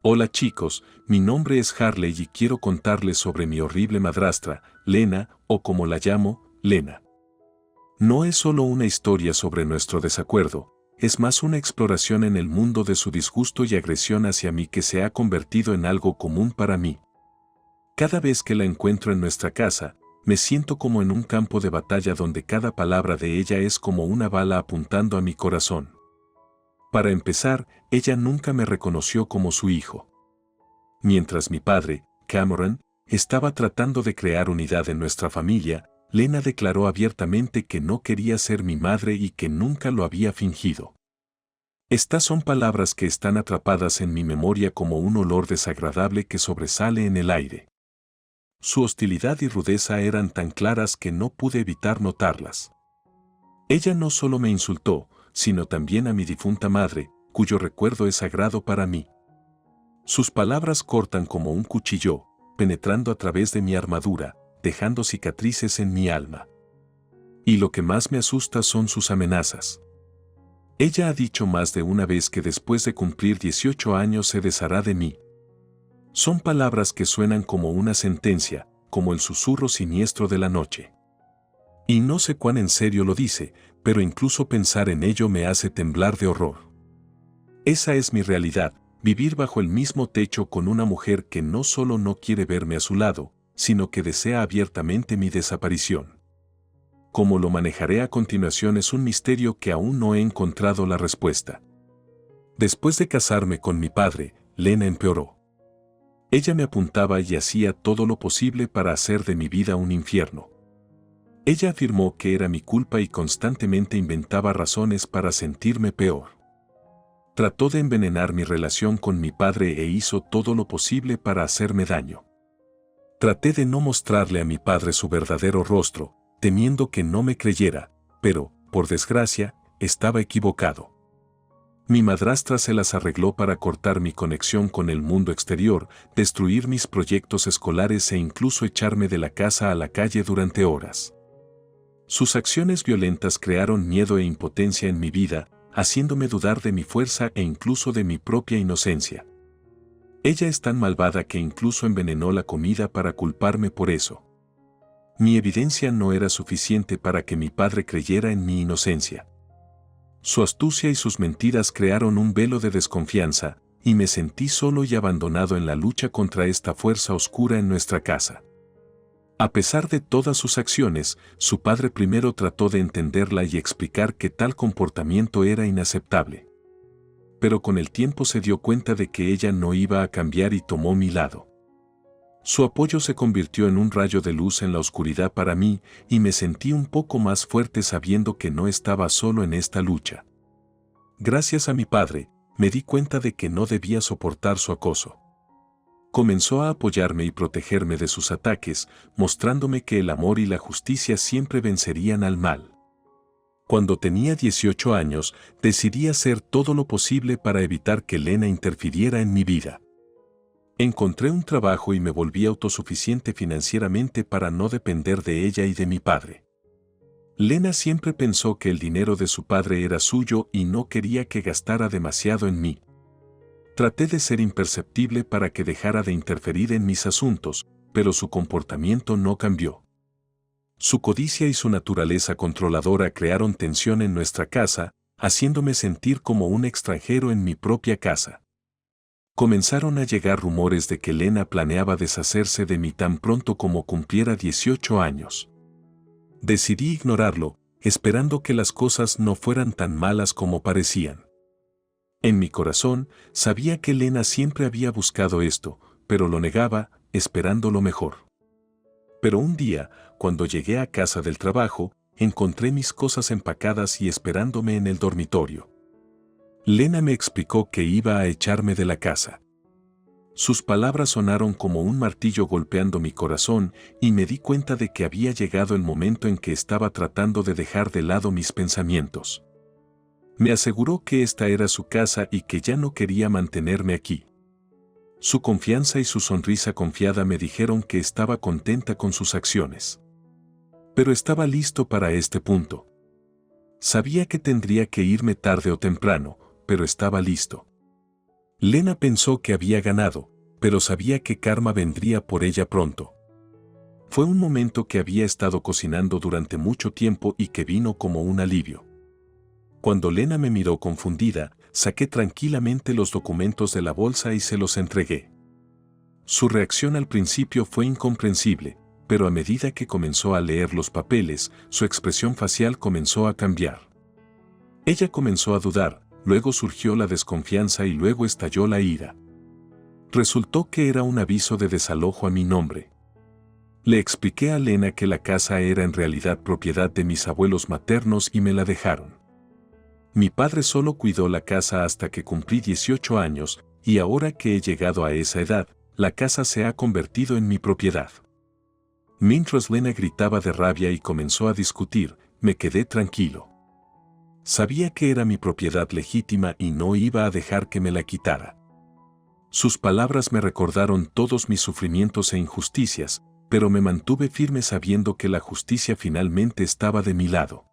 Hola chicos, mi nombre es Harley y quiero contarles sobre mi horrible madrastra, Lena, o como la llamo, Lena. No es solo una historia sobre nuestro desacuerdo, es más una exploración en el mundo de su disgusto y agresión hacia mí que se ha convertido en algo común para mí. Cada vez que la encuentro en nuestra casa, me siento como en un campo de batalla donde cada palabra de ella es como una bala apuntando a mi corazón. Para empezar, ella nunca me reconoció como su hijo. Mientras mi padre, Cameron, estaba tratando de crear unidad en nuestra familia, Lena declaró abiertamente que no quería ser mi madre y que nunca lo había fingido. Estas son palabras que están atrapadas en mi memoria como un olor desagradable que sobresale en el aire. Su hostilidad y rudeza eran tan claras que no pude evitar notarlas. Ella no solo me insultó, sino también a mi difunta madre, cuyo recuerdo es sagrado para mí. Sus palabras cortan como un cuchillo, penetrando a través de mi armadura, dejando cicatrices en mi alma. Y lo que más me asusta son sus amenazas. Ella ha dicho más de una vez que después de cumplir 18 años se deshará de mí. Son palabras que suenan como una sentencia, como el susurro siniestro de la noche. Y no sé cuán en serio lo dice, pero incluso pensar en ello me hace temblar de horror. Esa es mi realidad, vivir bajo el mismo techo con una mujer que no solo no quiere verme a su lado, sino que desea abiertamente mi desaparición. Cómo lo manejaré a continuación es un misterio que aún no he encontrado la respuesta. Después de casarme con mi padre, Lena empeoró. Ella me apuntaba y hacía todo lo posible para hacer de mi vida un infierno. Ella afirmó que era mi culpa y constantemente inventaba razones para sentirme peor. Trató de envenenar mi relación con mi padre e hizo todo lo posible para hacerme daño. Traté de no mostrarle a mi padre su verdadero rostro, temiendo que no me creyera, pero, por desgracia, estaba equivocado. Mi madrastra se las arregló para cortar mi conexión con el mundo exterior, destruir mis proyectos escolares e incluso echarme de la casa a la calle durante horas. Sus acciones violentas crearon miedo e impotencia en mi vida, haciéndome dudar de mi fuerza e incluso de mi propia inocencia. Ella es tan malvada que incluso envenenó la comida para culparme por eso. Mi evidencia no era suficiente para que mi padre creyera en mi inocencia. Su astucia y sus mentiras crearon un velo de desconfianza, y me sentí solo y abandonado en la lucha contra esta fuerza oscura en nuestra casa. A pesar de todas sus acciones, su padre primero trató de entenderla y explicar que tal comportamiento era inaceptable. Pero con el tiempo se dio cuenta de que ella no iba a cambiar y tomó mi lado. Su apoyo se convirtió en un rayo de luz en la oscuridad para mí y me sentí un poco más fuerte sabiendo que no estaba solo en esta lucha. Gracias a mi padre, me di cuenta de que no debía soportar su acoso. Comenzó a apoyarme y protegerme de sus ataques, mostrándome que el amor y la justicia siempre vencerían al mal. Cuando tenía 18 años, decidí hacer todo lo posible para evitar que Lena interfiriera en mi vida. Encontré un trabajo y me volví autosuficiente financieramente para no depender de ella y de mi padre. Lena siempre pensó que el dinero de su padre era suyo y no quería que gastara demasiado en mí. Traté de ser imperceptible para que dejara de interferir en mis asuntos, pero su comportamiento no cambió. Su codicia y su naturaleza controladora crearon tensión en nuestra casa, haciéndome sentir como un extranjero en mi propia casa. Comenzaron a llegar rumores de que Lena planeaba deshacerse de mí tan pronto como cumpliera 18 años. Decidí ignorarlo, esperando que las cosas no fueran tan malas como parecían. En mi corazón, sabía que Lena siempre había buscado esto, pero lo negaba, esperando lo mejor. Pero un día, cuando llegué a casa del trabajo, encontré mis cosas empacadas y esperándome en el dormitorio. Lena me explicó que iba a echarme de la casa. Sus palabras sonaron como un martillo golpeando mi corazón y me di cuenta de que había llegado el momento en que estaba tratando de dejar de lado mis pensamientos. Me aseguró que esta era su casa y que ya no quería mantenerme aquí. Su confianza y su sonrisa confiada me dijeron que estaba contenta con sus acciones. Pero estaba listo para este punto. Sabía que tendría que irme tarde o temprano, pero estaba listo. Lena pensó que había ganado, pero sabía que karma vendría por ella pronto. Fue un momento que había estado cocinando durante mucho tiempo y que vino como un alivio. Cuando Lena me miró confundida, saqué tranquilamente los documentos de la bolsa y se los entregué. Su reacción al principio fue incomprensible, pero a medida que comenzó a leer los papeles, su expresión facial comenzó a cambiar. Ella comenzó a dudar, luego surgió la desconfianza y luego estalló la ira. Resultó que era un aviso de desalojo a mi nombre. Le expliqué a Lena que la casa era en realidad propiedad de mis abuelos maternos y me la dejaron. Mi padre solo cuidó la casa hasta que cumplí 18 años, y ahora que he llegado a esa edad, la casa se ha convertido en mi propiedad. Mientras Lena gritaba de rabia y comenzó a discutir, me quedé tranquilo. Sabía que era mi propiedad legítima y no iba a dejar que me la quitara. Sus palabras me recordaron todos mis sufrimientos e injusticias, pero me mantuve firme sabiendo que la justicia finalmente estaba de mi lado.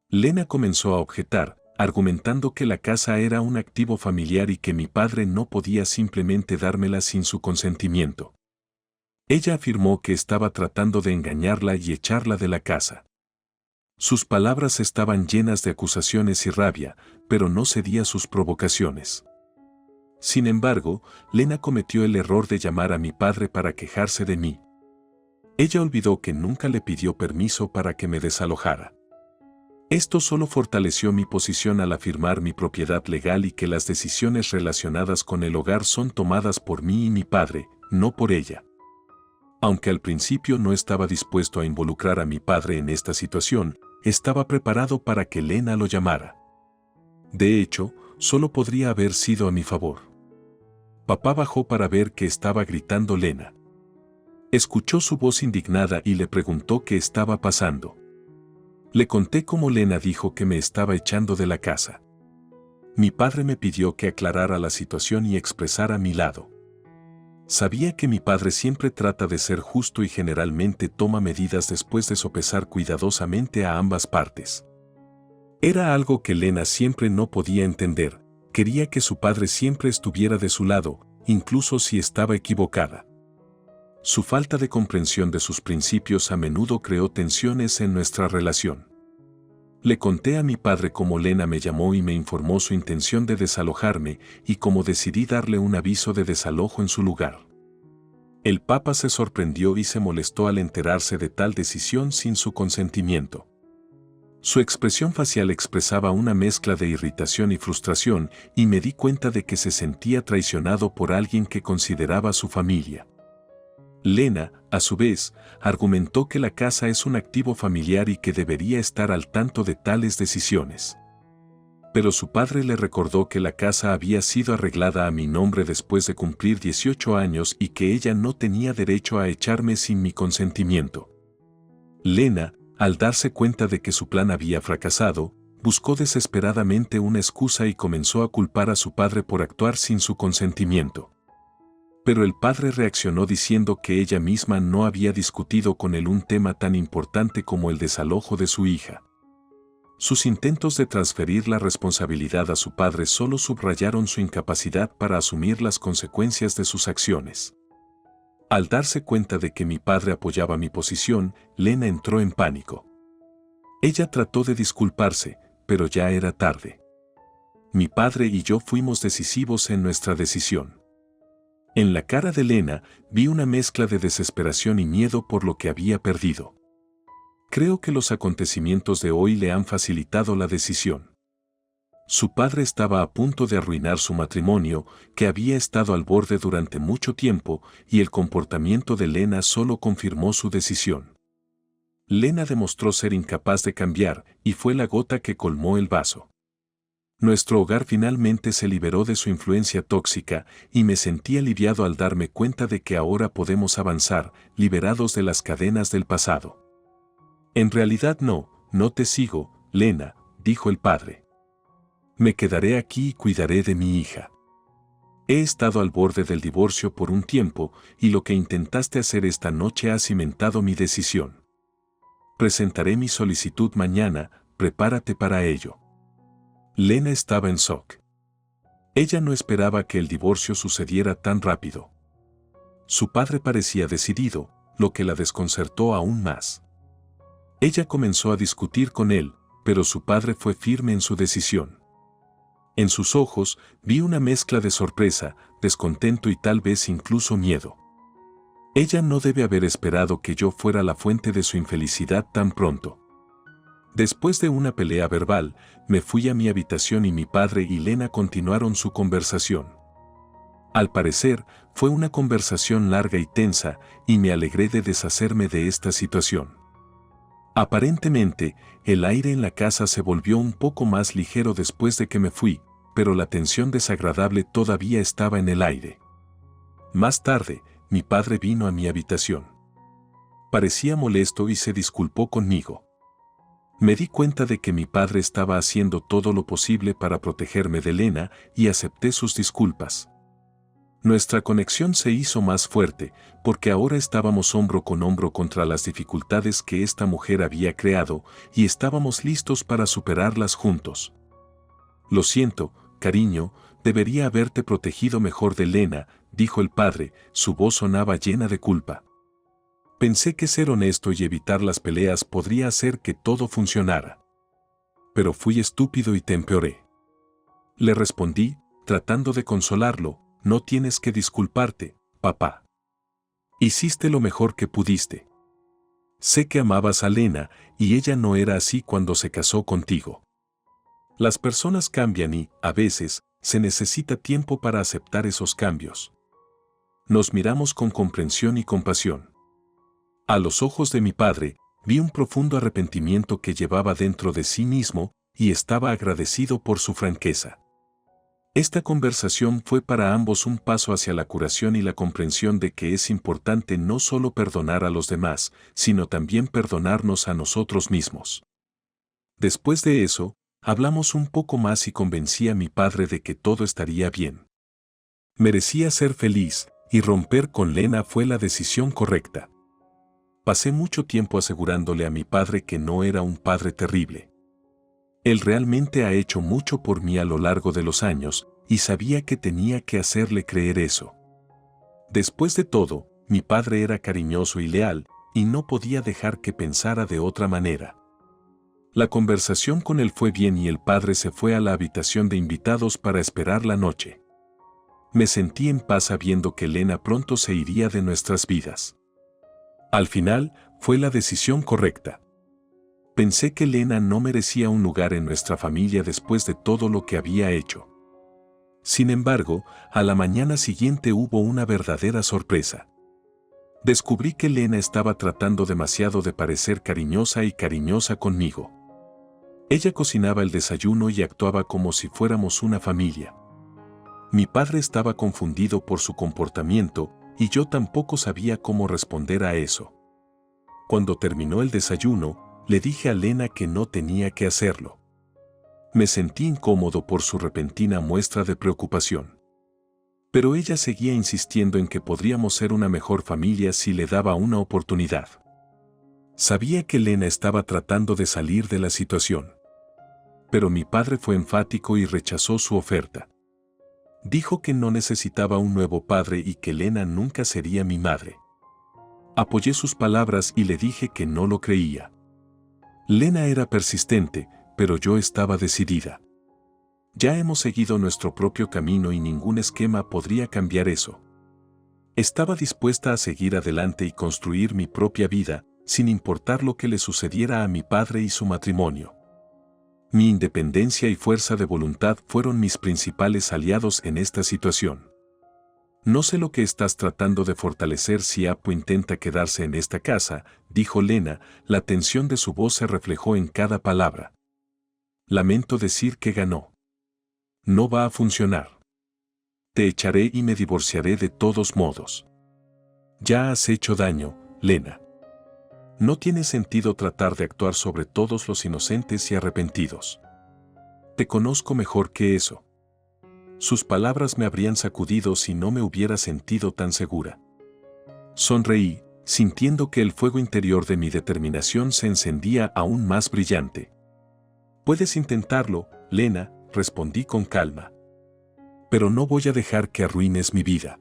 Lena comenzó a objetar, argumentando que la casa era un activo familiar y que mi padre no podía simplemente dármela sin su consentimiento. Ella afirmó que estaba tratando de engañarla y echarla de la casa. Sus palabras estaban llenas de acusaciones y rabia, pero no cedía a sus provocaciones. Sin embargo, Lena cometió el error de llamar a mi padre para quejarse de mí. Ella olvidó que nunca le pidió permiso para que me desalojara. Esto solo fortaleció mi posición al afirmar mi propiedad legal y que las decisiones relacionadas con el hogar son tomadas por mí y mi padre, no por ella. Aunque al principio no estaba dispuesto a involucrar a mi padre en esta situación, estaba preparado para que Lena lo llamara. De hecho, solo podría haber sido a mi favor. Papá bajó para ver que estaba gritando Lena. Escuchó su voz indignada y le preguntó qué estaba pasando. Le conté cómo Lena dijo que me estaba echando de la casa. Mi padre me pidió que aclarara la situación y expresara mi lado. Sabía que mi padre siempre trata de ser justo y generalmente toma medidas después de sopesar cuidadosamente a ambas partes. Era algo que Lena siempre no podía entender, quería que su padre siempre estuviera de su lado, incluso si estaba equivocada. Su falta de comprensión de sus principios a menudo creó tensiones en nuestra relación. Le conté a mi padre cómo Lena me llamó y me informó su intención de desalojarme y cómo decidí darle un aviso de desalojo en su lugar. El Papa se sorprendió y se molestó al enterarse de tal decisión sin su consentimiento. Su expresión facial expresaba una mezcla de irritación y frustración y me di cuenta de que se sentía traicionado por alguien que consideraba su familia. Lena, a su vez, argumentó que la casa es un activo familiar y que debería estar al tanto de tales decisiones. Pero su padre le recordó que la casa había sido arreglada a mi nombre después de cumplir 18 años y que ella no tenía derecho a echarme sin mi consentimiento. Lena, al darse cuenta de que su plan había fracasado, buscó desesperadamente una excusa y comenzó a culpar a su padre por actuar sin su consentimiento. Pero el padre reaccionó diciendo que ella misma no había discutido con él un tema tan importante como el desalojo de su hija. Sus intentos de transferir la responsabilidad a su padre solo subrayaron su incapacidad para asumir las consecuencias de sus acciones. Al darse cuenta de que mi padre apoyaba mi posición, Lena entró en pánico. Ella trató de disculparse, pero ya era tarde. Mi padre y yo fuimos decisivos en nuestra decisión. En la cara de Lena vi una mezcla de desesperación y miedo por lo que había perdido. Creo que los acontecimientos de hoy le han facilitado la decisión. Su padre estaba a punto de arruinar su matrimonio, que había estado al borde durante mucho tiempo, y el comportamiento de Lena solo confirmó su decisión. Lena demostró ser incapaz de cambiar, y fue la gota que colmó el vaso. Nuestro hogar finalmente se liberó de su influencia tóxica y me sentí aliviado al darme cuenta de que ahora podemos avanzar, liberados de las cadenas del pasado. En realidad no te sigo, Lena, dijo el padre. Me quedaré aquí y cuidaré de mi hija. He estado al borde del divorcio por un tiempo y lo que intentaste hacer esta noche ha cimentado mi decisión. Presentaré mi solicitud mañana, prepárate para ello. Lena estaba en shock. Ella no esperaba que el divorcio sucediera tan rápido. Su padre parecía decidido, lo que la desconcertó aún más. Ella comenzó a discutir con él, pero su padre fue firme en su decisión. En sus ojos vi una mezcla de sorpresa, descontento y tal vez incluso miedo. Ella no debe haber esperado que yo fuera la fuente de su infelicidad tan pronto. Después de una pelea verbal, me fui a mi habitación y mi padre y Lena continuaron su conversación. Al parecer, fue una conversación larga y tensa, y me alegré de deshacerme de esta situación. Aparentemente, el aire en la casa se volvió un poco más ligero después de que me fui, pero la tensión desagradable todavía estaba en el aire. Más tarde, mi padre vino a mi habitación. Parecía molesto y se disculpó conmigo. Me di cuenta de que mi padre estaba haciendo todo lo posible para protegerme de Lena y acepté sus disculpas. Nuestra conexión se hizo más fuerte, porque ahora estábamos hombro con hombro contra las dificultades que esta mujer había creado y estábamos listos para superarlas juntos. Lo siento, cariño, debería haberte protegido mejor de Lena, dijo el padre, su voz sonaba llena de culpa. Pensé que ser honesto y evitar las peleas podría hacer que todo funcionara. Pero fui estúpido y te empeoré. Le respondí, tratando de consolarlo, no tienes que disculparte, papá. Hiciste lo mejor que pudiste. Sé que amabas a Lena y ella no era así cuando se casó contigo. Las personas cambian y, a veces, se necesita tiempo para aceptar esos cambios. Nos miramos con comprensión y compasión. A los ojos de mi padre, vi un profundo arrepentimiento que llevaba dentro de sí mismo y estaba agradecido por su franqueza. Esta conversación fue para ambos un paso hacia la curación y la comprensión de que es importante no solo perdonar a los demás, sino también perdonarnos a nosotros mismos. Después de eso, hablamos un poco más y convencí a mi padre de que todo estaría bien. Merecía ser feliz, y romper con Lena fue la decisión correcta. Pasé mucho tiempo asegurándole a mi padre que no era un padre terrible. Él realmente ha hecho mucho por mí a lo largo de los años, y sabía que tenía que hacerle creer eso. Después de todo, mi padre era cariñoso y leal, y no podía dejar que pensara de otra manera. La conversación con él fue bien y el padre se fue a la habitación de invitados para esperar la noche. Me sentí en paz sabiendo que Lena pronto se iría de nuestras vidas. Al final, fue la decisión correcta. Pensé que Lena no merecía un lugar en nuestra familia después de todo lo que había hecho. Sin embargo, a la mañana siguiente hubo una verdadera sorpresa. Descubrí que Lena estaba tratando demasiado de parecer cariñosa y cariñosa conmigo. Ella cocinaba el desayuno y actuaba como si fuéramos una familia. Mi padre estaba confundido por su comportamiento y yo tampoco sabía cómo responder a eso. Cuando terminó el desayuno, le dije a Lena que no tenía que hacerlo. Me sentí incómodo por su repentina muestra de preocupación. Pero ella seguía insistiendo en que podríamos ser una mejor familia si le daba una oportunidad. Sabía que Lena estaba tratando de salir de la situación. Pero mi padre fue enfático y rechazó su oferta. Dijo que no necesitaba un nuevo padre y que Lena nunca sería mi madre. Apoyé sus palabras y le dije que no lo creía. Lena era persistente, pero yo estaba decidida. Ya hemos seguido nuestro propio camino y ningún esquema podría cambiar eso. Estaba dispuesta a seguir adelante y construir mi propia vida, sin importar lo que le sucediera a mi padre y su matrimonio. Mi independencia y fuerza de voluntad fueron mis principales aliados en esta situación. No sé lo que estás tratando de fortalecer si Apo intenta quedarse en esta casa, dijo Lena, la tensión de su voz se reflejó en cada palabra. Lamento decir que ganó. No va a funcionar. Te echaré y me divorciaré de todos modos. Ya has hecho daño, Lena. No tiene sentido tratar de actuar sobre todos los inocentes y arrepentidos. Te conozco mejor que eso. Sus palabras me habrían sacudido si no me hubiera sentido tan segura. Sonreí, sintiendo que el fuego interior de mi determinación se encendía aún más brillante. Puedes intentarlo, Lena, respondí con calma. pero no voy a dejar que arruines mi vida.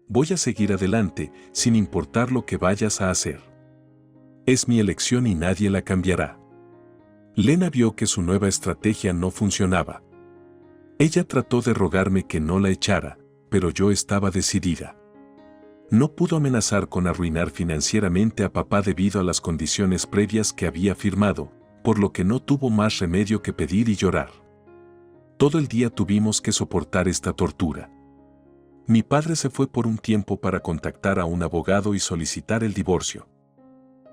Voy a seguir adelante, sin importar lo que vayas a hacer. Es mi elección y nadie la cambiará. Lena vio que su nueva estrategia no funcionaba. Ella trató de rogarme que no la echara, pero yo estaba decidida. No pudo amenazar con arruinar financieramente a papá debido a las condiciones previas que había firmado, por lo que no tuvo más remedio que pedir y llorar. Todo el día tuvimos que soportar esta tortura. Mi padre se fue por un tiempo para contactar a un abogado y solicitar el divorcio.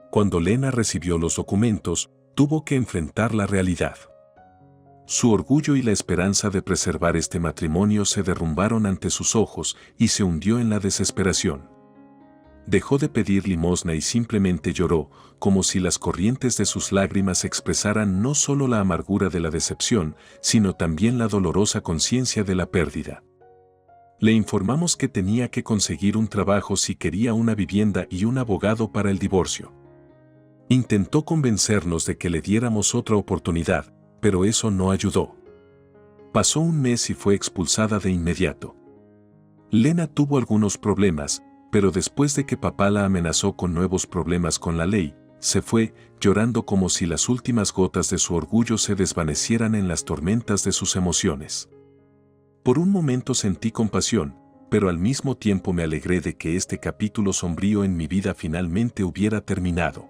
Cuando Lena recibió los documentos, tuvo que enfrentar la realidad. Su orgullo y la esperanza de preservar este matrimonio se derrumbaron ante sus ojos y se hundió en la desesperación. Dejó de pedir limosna y simplemente lloró, como si las corrientes de sus lágrimas expresaran no solo la amargura de la decepción, sino también la dolorosa conciencia de la pérdida. Le informamos que tenía que conseguir un trabajo si quería una vivienda y un abogado para el divorcio. Intentó convencernos de que le diéramos otra oportunidad, pero eso no ayudó. Pasó un mes y fue expulsada de inmediato. Lena tuvo algunos problemas, pero después de que papá la amenazó con nuevos problemas con la ley, se fue, llorando como si las últimas gotas de su orgullo se desvanecieran en las tormentas de sus emociones. Por un momento sentí compasión, pero al mismo tiempo me alegré de que este capítulo sombrío en mi vida finalmente hubiera terminado.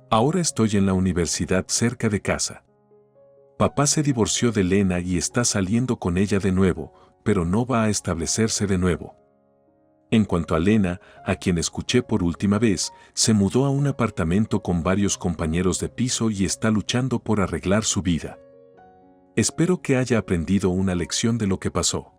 Ahora estoy en la universidad cerca de casa. Papá se divorció de Lena y está saliendo con ella de nuevo, pero no va a establecerse de nuevo. En cuanto a Lena, a quien escuché por última vez, se mudó a un apartamento con varios compañeros de piso y está luchando por arreglar su vida. Espero que haya aprendido una lección de lo que pasó.